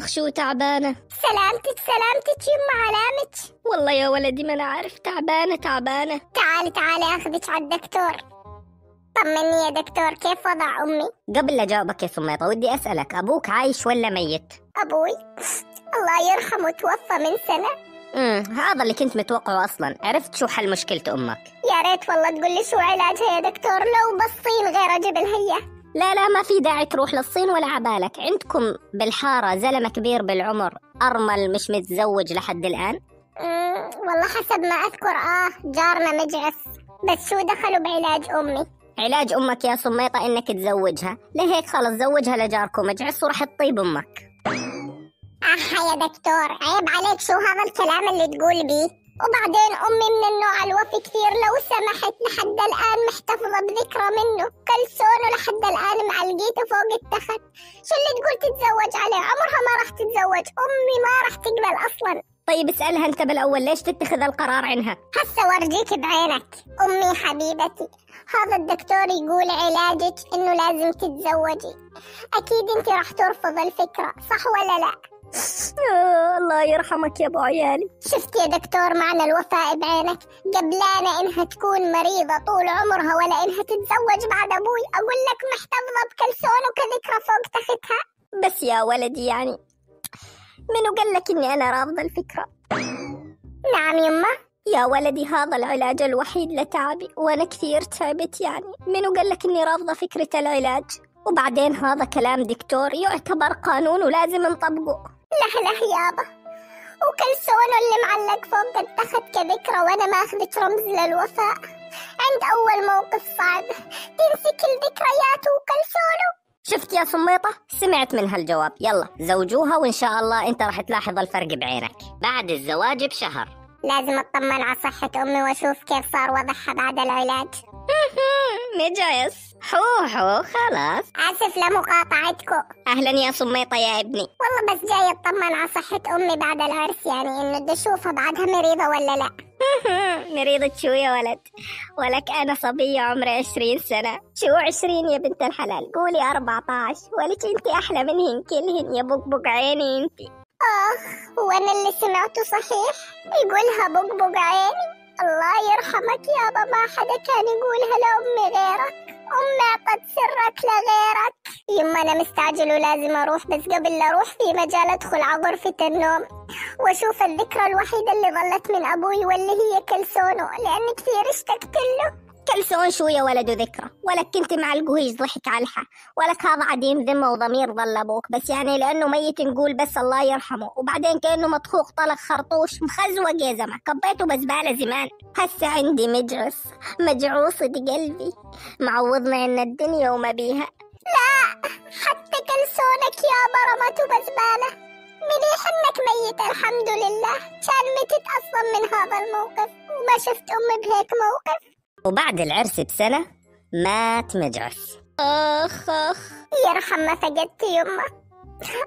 شو تعبانة؟ سلامتك يما علامك. والله يا ولدي ما أنا عارف، تعبانة. تعالي أخذك على الدكتور. طمني يا دكتور، كيف وضع أمي؟ قبل لا جاوبك يا سميطة ودي أسألك، أبوك عايش ولا ميت؟ أبوي الله يرحمه توفى من سنة. هذا اللي كنت متوقعه أصلا. عرفت شو حل مشكلة أمك؟ يا ريت والله تقولي شو علاجها يا دكتور، لو بالصين غير أجيب هي. لا ما في داعي تروح للصين ولا عبالك. عندكم بالحارة زلمة كبير بالعمر أرمل مش متزوج لحد الآن؟ والله حسب ما أذكر جارنا مجعس، بس شو دخلوا بعلاج أمي؟ علاج أمك يا سميطة إنك تزوجها، لهيك خلص زوجها لجاركم مجعس وراح تطيب أمك. يا دكتور عيب عليك، شو هذا الكلام اللي تقول بيه؟ وبعدين أمي من النوع الوفي كثير، لو سمحت لحد الآن محتفظة بذكرى منه، كلسونه لحد الآن معلقيته فوق التخت. شو اللي تقول تتزوج عليه؟ عمرها ما راح تتزوج، أمي ما راح تقبل أصلا. طيب اسألها أنت بالأول ليش تتخذ القرار عنها؟ هسه ورجيك بعينك. أمي حبيبتي، هذا الدكتور يقول علاجك إنه لازم تتزوجي، أكيد أنت راح ترفض الفكرة، صح ولا لا؟ الله يرحمك يا ابو عيالي. شفت يا دكتور معنى الوفاء بعينك؟ قبلانة انها تكون مريضة طول عمرها ولا انها تتزوج بعد ابوي، اقول لك محتفظة بكلسون وكذكرى فوق تختها. بس يا ولدي يعني منو قال لك اني انا رافضة الفكرة؟ نعم يما. يا ولدي هذا العلاج الوحيد لتعبي وانا كثير تعبت، يعني منو قال لك اني رافضة فكرة العلاج؟ وبعدين هذا كلام دكتور يعتبر قانون ولازم نطبقه. لا يابا، وكلسونه اللي معلق فوق التخت كذكرى وانا ما اخذت رمز للوفاء. عند اول موقف صعب تنسي كل ذكرياته وكلسونه. شفت يا سميطة؟ سمعت منها الجواب. يلا زوجوها وان شاء الله انت راح تلاحظ الفرق بعينك بعد الزواج بشهر. لازم اطمن على صحة امي واشوف كيف صار وضعها بعد العلاج. مجايس حو خلاص. آسف لمقاطعتكم. أهلا يا سميطة يا ابني. والله بس جاي اطمن على صحة أمي بعد العرس، يعني إنه بدي أشوفها بعدها مريضة ولا لا. مريضة شو يا ولد؟ ولك أنا صبية عمري 20 سنة. شو 20 يا بنت الحلال؟ قولي 14. ولك أنت أحلى منهن كلهن يا بقبق عيني أنت. وأنا اللي سمعته صحيح؟ يقولها بقبق عيني؟ الله يرحمك يابا، ما حدا كان يقولها لأمي غيرك. أمي أعطت سرك لغيرك. يما أنا مستعجل ولازم أروح، بس قبل لا أروح في مجال أدخل على غرفة النوم وأشوف الذكرى الوحيدة اللي ظلت من أبوي واللي هي كلسونه، لأني كثير اشتقت له. كلسون شو يا ولد ذكرى؟ ولك كنت مع القهيج ضحك عليها، ولك هذا عديم ذمة وضمير ظل أبوك، بس يعني لأنه ميت نقول بس الله يرحمه، وبعدين كأنه مطخوق طلق خرطوش مخزوق يا زلمة، كبيته بزبالة زمان. هسه عندي مجعس مجعوصة قلبي معوضنا عن الدنيا وما بيها. لا حتى كلسونك يا برمته بزبالة، مليح انك ميت الحمد لله، كان متت اصلا من هذا الموقف وما شفت امي بهيك موقف. وبعد العرس بسنة مات مجعس. اخ يرحم ما فقدت يمه.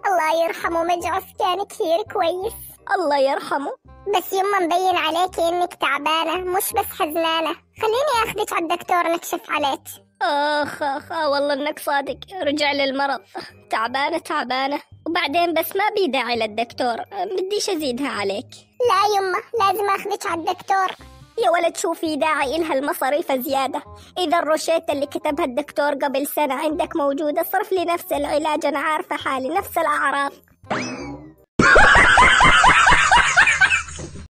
الله يرحمه، مجعس كان كثير كويس. الله يرحمه. بس يمه مبين عليكي انك تعبانة مش بس حزنانة، خليني اخذك على الدكتور نكشف عليك. اخ والله انك صادق، رجع للمرض. تعبانة وبعدين بس ما بي داعي للدكتور، بديش ازيدها عليك. لا يمه لازم اخذك على الدكتور. يا ولد شو في داعي إلها المصاريف زيادة؟ إذا الروشيت اللي كتبها الدكتور قبل سنة عندك موجودة، صرف لي نفس العلاج، أنا عارفة حالي نفس الأعراض.